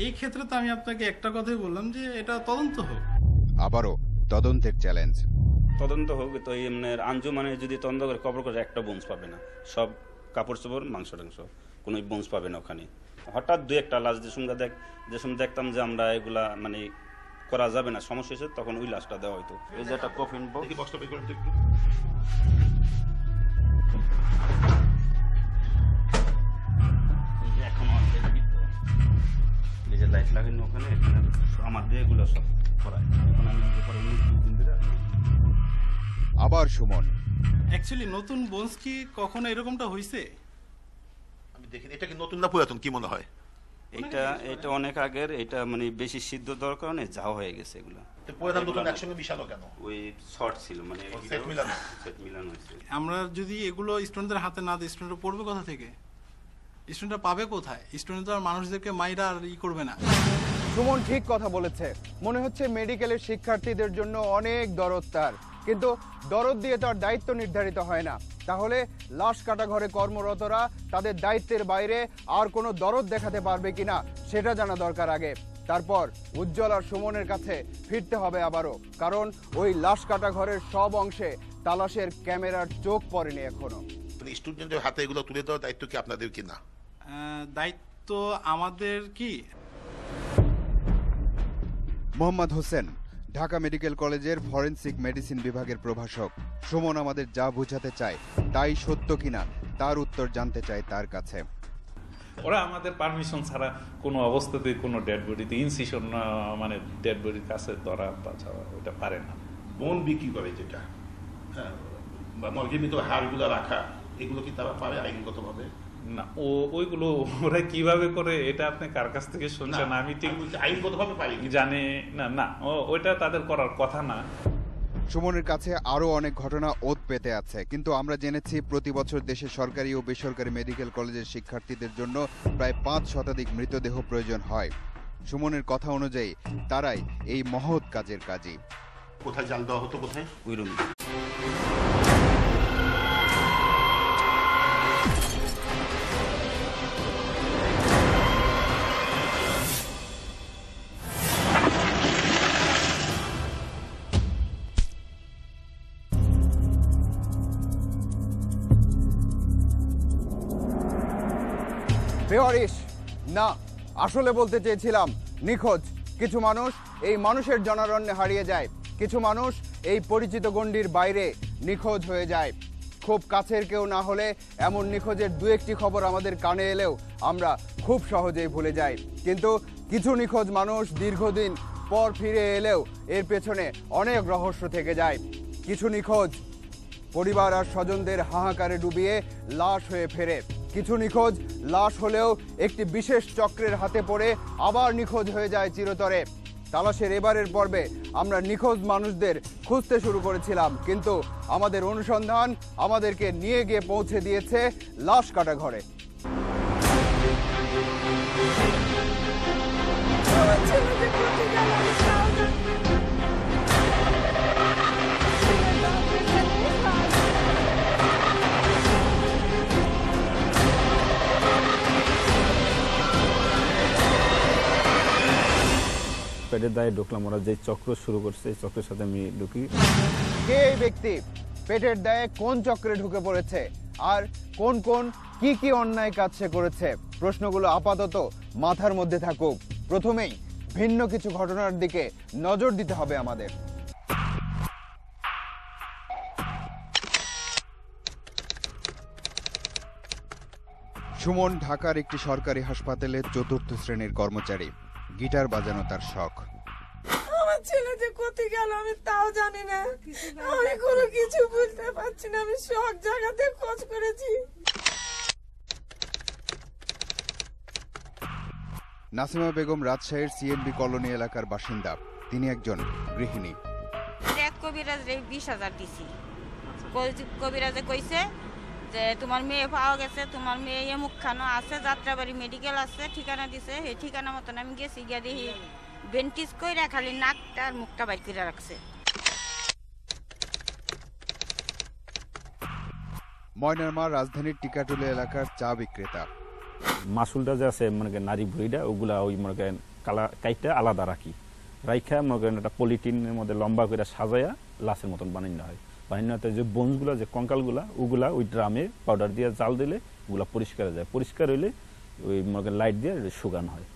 এই ক্ষেত্রে তো আমি আপনাকে একটা কথাই বললাম যে এটা তদন্ত হোক। আবারও তদন্তের চ্যালেঞ্জ। তদন্ত হোক, তো এই আঞ্জুমানে যদি তদন্ত করে কবর করে একটা বোনস পাবে না, সব কাপড় চোপড় মাংস টাংস কোনো বোনস পাবে না ওখানে। হঠাৎ 2-1টা লাশ যে সময় দেখতাম যে আমরা এগুলা মানে করা যাবে না, সমস্যা হয়েছে, তখন ওই লাশটা দেওয়া হইতো। এই যে একটা কফিন বক্স, এই যে লাইট লাগানো ওখানে, আমার দিয়ে এগুলো সব করায়। এখন আমি আবার সুমন। অ্যাকচুয়ালি নতুন বোনস কি কখনো এরকমটা হইছে? আমি দেখি এটা কি নতুন না পুরাতন, কি মনে হয়? এটা অনেক আগের, এটা মানে বেশি সিদ্ধ দেওয়ার কারণে যাও হয়ে গেছে এগুলা। পুরাতন নতুন একসঙ্গে মিশালো কেন? ওই শর্ট ছিল, মানে সেট মিলানো হয়েছে। আমরা যদি এগুলো স্টুডেন্টদের হাতে না দিই, স্টুডেন্টরা পড়বে কোথা থেকে? স্টুডেন্টরা পাবে কোথায়? স্টুডেন্ট তো আর মানুষদেরকে মাইরা আর করবে না। সুমন ঠিক কথা বলেছে। মনে হচ্ছে মেডিকেলের শিক্ষার্থীদের জন্য অনেক দরদ তার, কিন্তু দরদ দিয়ে তার দায়িত্ব নির্ধারিত হয় না। তাহলে লাশ কাটা ঘরে কর্মরতরা তাদের দায়িত্বের বাইরে আর কোনো দরদ দেখাতে পারবে কিনা সেটা জানা দরকার আগে। তারপর উজ্জ্বল আর সুমনের কাছে ফিরতে হবে আবারও, কারণ ওই লাশ কাটা ঘরের সব অংশে তালাশের ক্যামেরার চোখ পড়েনি এখনো। স্টুডেন্টের হাতে এগুলো তুলে দেওয়ার দায়িত্ব কি আপনাদের কিনা? দায়িত্ব আমাদের কি? মোহাম্মদ হোসেন ঢাকা মেডিকেল কলেজের ফরেনসিক মেডিসিন বিভাগের প্রভাষক। সুমন আমাদের যা বোঝাতে চায় তাই সত্য কিনা তার উত্তর জানতে চাই তার কাছে। ওরা আমাদের পারমিশন ছাড়া কোনো অবস্থাতেই কোনো ডেড বডিতে ইনসিশন মানে ডেড বডির কাছে ধরা বা যাওয়া ওটা পারে না। বোন বিক্রি করে যেটা, হ্যাঁ, বা মর্গের হাড়গুলো রাখা, এগুলো কি তারা পারে আইনগতভাবে? না, ওইগুলো ওরা কিভাবে করে এটা আপনি কার কাছ থেকে শুনছেন? আমি ঠিক আইনগতভাবে পারি জানি না। না, ওইটা তাদের করার কথা না। সুমনের কাছে আরও অনেক ঘটনা ওত পেতে আছে, কিন্তু আমরা জেনেছি প্রতি বছর দেশের সরকারি ও বেসরকারি মেডিকেল কলেজের শিক্ষার্থীদের জন্য প্রায় 5 শতাধিক মৃতদেহ প্রয়োজন হয়। সুমনের কথা অনুযায়ী তারাই এই মহৎ কাজের কাজী। কোথায় জাল দেওয়া হতো? কোথায়? ওই রুমে। বেওয়ারিশ না, আসলে বলতে চেয়েছিলাম নিখোঁজ। কিছু মানুষ এই মানুষের জনারণ্যে হারিয়ে যায়, কিছু মানুষ এই পরিচিত গণ্ডির বাইরে নিখোঁজ হয়ে যায়। খুব কাছের কেউ না হলে এমন নিখোঁজের 2-1টি খবর আমাদের কানে এলেও আমরা খুব সহজেই ভুলে যাই, কিন্তু কিছু নিখোঁজ মানুষ দীর্ঘদিন পর ফিরে এলেও এর পেছনে অনেক রহস্য থেকে যায়। কিছু নিখোঁজ পরিবার আর স্বজনদের হাহাকারে ডুবিয়ে লাশ হয়ে ফেরে, কিছু নিখোঁজ লাশ হলেও একটি বিশেষ চক্রের হাতে পড়ে আবার নিখোঁজ হয়ে যায় চিরতরে। তালাশের এবারের পর্বে আমরা নিখোঁজ মানুষদের খুঁজতে শুরু করেছিলাম, কিন্তু আমাদের অনুসন্ধান আমাদেরকে নিয়ে গিয়ে পৌঁছে দিয়েছে লাশ কাটা ঘরে। পেটের দায়ে ঢুকলাম, ওরা যে চক্র শুরু করছে এই চক্রের সাথে আমি ঢুকি। কে এই ব্যক্তি? পেটের দায়ে কোন চক্রে ঢুকে পড়েছে? আর কোন কোন কি অন্যায় কাজ সে করেছে? প্রশ্নগুলো আপাতত মাথার মধ্যে থাকুক। প্রথমেই ভিন্ন কিছু ঘটনার দিকে নজর দিতে হবে আমাদের। সুমন ঢাকার একটি সরকারি হাসপাতালের 4র্থ শ্রেণীর কর্মচারী। গিটার বাজানো তার শখ। আমার ছেলে যে কোথায় গেল আমি তাও জানি না, আমি কোনো কিছু বুঝতে পারছি না। আমি সব জায়গাতে খোঁজ করেছি। নাসিমা বেগম রাজশাহীর সিএনবি কলোনি এলাকার বাসিন্দা। তিনি একজন গৃহিণী। এক কবিরাজ 20,000 দিছি। কবিরাজে কইছে যে তোমার মেয়ে পাওয়া গেছে, তোমার মেয়ে মুখখানো আছে, যাত্রাবাড়ি মেডিকেল আছে, ঠিকানা দিছে। সেই ঠিকানা মতন আমি গেছি, গিয়া দেখি বেন্টিস কইরা খালি নাকটা আর মুখটা বাইর করে রাখছে। ময়নার মা রাজধানীর টিকাটুলি এলাকার চা বিক্রেতা। মাসুলটা যে আছে মনে করেন নারী ভুঁড়িটা, ওগুলা ওই মনে করেন কাইটা আলাদা রাইখা মনে করেন একটা পলিটিনের মধ্যে লম্বা করে সাজাইয়া লাশের মতন বানানো হয়। বানানোতে যে বোনগুলা যে কঙ্কালগুলা ওগুলা ওই ড্রামে পাউডার দিয়ে জাল দিলে ওগুলা পরিষ্কার হয়ে যায়। পরিষ্কার হইলে ওই মনে করেন লাইট দিয়ে শুকানো হয়।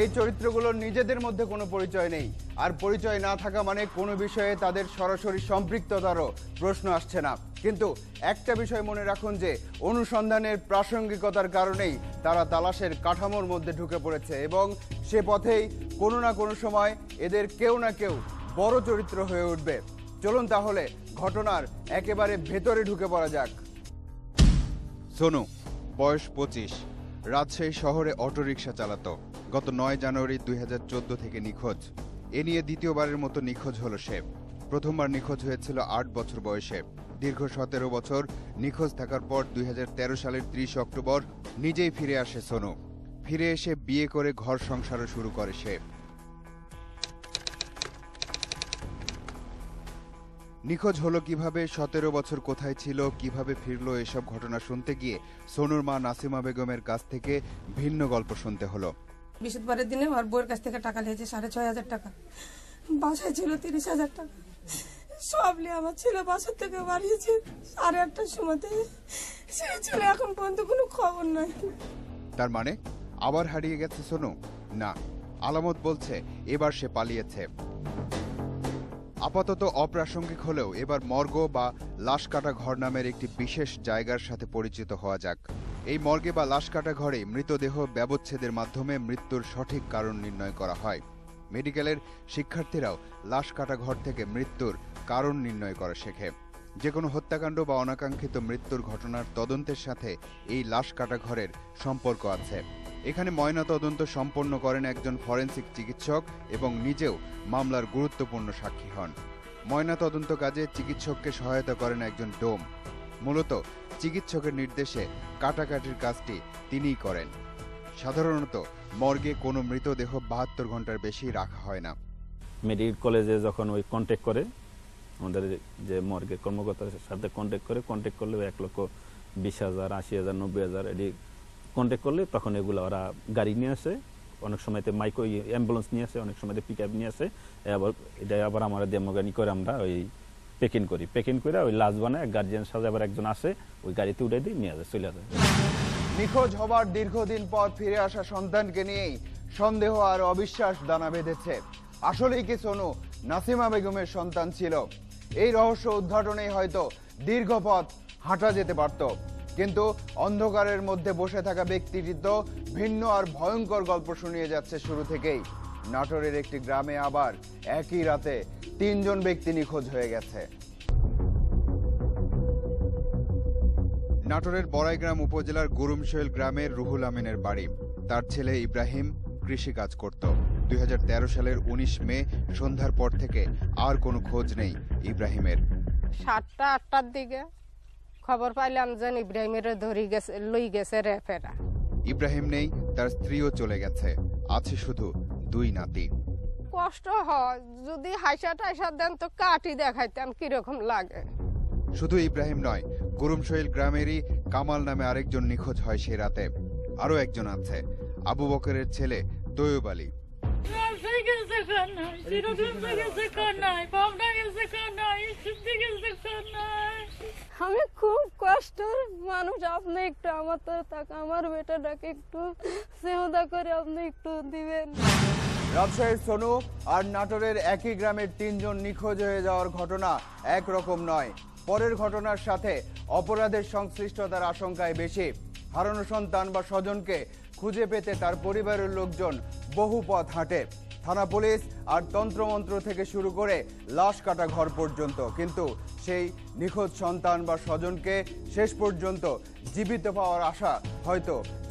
এই চরিত্রগুলোর নিজেদের মধ্যে কোনো পরিচয় নেই, আর পরিচয় না থাকা মানে কোনো বিষয়ে তাদের সরাসরি সম্পৃক্ততারও প্রশ্ন আসছে না। কিন্তু একটা বিষয় মনে রাখুন যে অনুসন্ধানের প্রাসঙ্গিকতার কারণেই তারা তালাশের কাঠামোর মধ্যে ঢুকে পড়েছে, এবং সে পথেই কোনো না কোনো সময় এদের কেউ না কেউ বড় চরিত্র হয়ে উঠবে। চলুন তাহলে ঘটনার একেবারে ভেতরে ঢুকে পড়া যাক। সোনু, বয়স 25, রাজশাহী শহরে অটোরিকশা চালাতো। গত 9 জানুয়ারি 2014 থেকে নিখোঁজ। এ নিয়ে দ্বিতীয়বারের মতো নিখোঁজ হলো সে। প্রথমবার নিখোঁজ হয়েছিল 8 বছর বয়সে। দীর্ঘ 17 বছর নিখোঁজ থাকার পর 2013 সালের 30 অক্টোবর নিজেই ফিরে আসে সোনু। ফিরে এসে বিয়ে করে ঘর সংসারও শুরু করে সে। নিখোঁজ হলো কিভাবে, 17 বছর কোথায় ছিল, কিভাবে ফিরলো, এসব ঘটনা শুনতে গিয়ে সোনুর মা নাসিমা বেগমের কাছ থেকে ভিন্ন গল্প শুনতে হলো। বৃহস্পতিবারের দিনে ওর বউয়ের কাছ থেকে টাকা নিয়েছে 6,500 টাকা। বাসায় ছিল 30,000 টাকা। সব নিয়ে আমার ছেলে বাসার থেকে বাড়িয়েছে 8:30টার সময়তে। সেই ছেলে এখন পর্যন্ত কোনো খবর নাই। তার মানে আবার হারিয়ে গেছে সোনু? না, আলামত বলছে এবার সে পালিয়েছে। আপাতত অপ্রাসঙ্গিক হলেও এবার মর্গ বা লাশ কাটা ঘর নামের একটি বিশেষ জায়গার সাথে পরিচিত হওয়া যাক। এই মর্গে বা লাশ কাটা ঘরে মৃতদেহ ব্যবচ্ছেদের মাধ্যমে মৃত্যুর সঠিক কারণ নির্ণয় করা হয়। মেডিকেলের শিক্ষার্থীরাও লাশ কাটা ঘর থেকে মৃত্যুর কারণ নির্ণয় করা শেখে। যে কোনো হত্যাকাণ্ড বা অনাকাঙ্ক্ষিত মৃত্যুর ঘটনার তদন্তের সাথে এই লাশ কাটা ঘরের সম্পর্ক আছে। এখানে ময়নাতদন্ত সম্পন্ন করেন একজন ফরেনসিক চিকিৎসক এবং নিজেও মামলার গুরুত্বপূর্ণ সাক্ষী হন। ময়নাতদন্ত কাজে চিকিৎসককে সহায়তা করেন একজন ডোম। মূলত চিকিৎসকের নির্দেশে কাটাকাটির কাজটি তিনিই করেন। সাধারণত মর্গে কোনো মৃতদেহ 72 ঘন্টার বেশি রাখা হয় না। মেডিকেল কলেজে যখন ওই কন্ট্যাক্ট করে, আমাদের যে মর্গের কর্মকর্তার সাথে কন্ট্যাক্ট করলে 1,20,000, 80,000, 90,000 এটি কন্ট্যাক্ট করলে তখন এগুলো ওরা গাড়ি নিয়ে আসে। অনেক সময়তে মাইক্রো অ্যাম্বুলেন্স নিয়ে আসে, অনেক সময়তে পিক আপ নিয়ে আসে। এটা আবার আমরা ডেমোগানি করে আমরা ওই পেকিং করে ওই লাশ বানায় গার্জিয়ান সাথে আবার একজন আসে, ওই গাড়িতে উঠে দিয়ে নিয়ে যায়, চলে যায়। নিখোঁজ হবার দীর্ঘদিন পর ফিরে আসা সন্তানকে নিয়েই সন্দেহ আর অবিশ্বাস দানা বেঁধেছে। আসলেই কি সোনু নাসিমা বেগমের সন্তান ছিল? এই রহস্য উদ্ঘাটনেই হয়তো দীর্ঘ পথ হাঁটা যেতে পারত, কিন্তু অন্ধকারের মধ্যে বসে থাকা ব্যক্তিটি তো ভিন্ন আর ভয়ঙ্কর গল্প শুনিয়ে যাচ্ছে শুরু থেকেই। নাটোরের একটি গ্রামে আবার একই রাতে 3 জন ব্যক্তি নিখোঁজ হয়ে গেছে। নাটোরের বড়াইগ্রাম উপজেলার গুরুমশৈল গ্রামের রুহুল আমিনের বাড়ি। তার ছেলে ইব্রাহিম কৃষিকাজ করত। 2013 সালের 19 মে সন্ধ্যার পর থেকে আর কোনো খোঁজ নেই ইব্রাহিমের। 7টা-8টার দিকে খবর পাইলাম যে ইব্রাহিমের লই গেছে রেফেরা। ইব্রাহিম নেই, তার স্ত্রীও চলে গেছে, আছে শুধু 2 নাতি। কষ্ট হয়, যদি হাইসা টাইসা দেন তো কাটি দেখাইতাম কিরকম লাগে। শুধু ইব্রাহিম নয়, গুরুমশৈল গ্রামেরই কামাল নামে আরেকজন নিখোঁজ হয় সে রাতে। আরো একজন আছে, আবু বকরের ছেলে তৈয়ব আলী। আমি খুব কষ্টের মানুষ, আপনি একটু আমার আমার বেটাটাকে একটু সেহদা করে আপনি একটু দিবেন। রাজশাহীর সোনু আর নাটোরের একই গ্রামের 3 জন নিখোঁজ হয়ে যাওয়ার ঘটনা একরকম নয়। পরের ঘটনার সাথে অপরাধের সংশ্লিষ্টতার আশঙ্কায় বেশি। হারানো সন্তান বা স্বজনকে খুঁজে পেতে তার পরিবারের লোকজন বহু পথ হাঁটে, থানা পুলিশ আর তন্ত্রমন্ত্র থেকে শুরু করে লাশ কাটা ঘর পর্যন্ত, কিন্তু সেই নিখোঁজ সন্তান বা স্বজনকে শেষ পর্যন্ত জীবিত পাওয়ার আশা হয়তো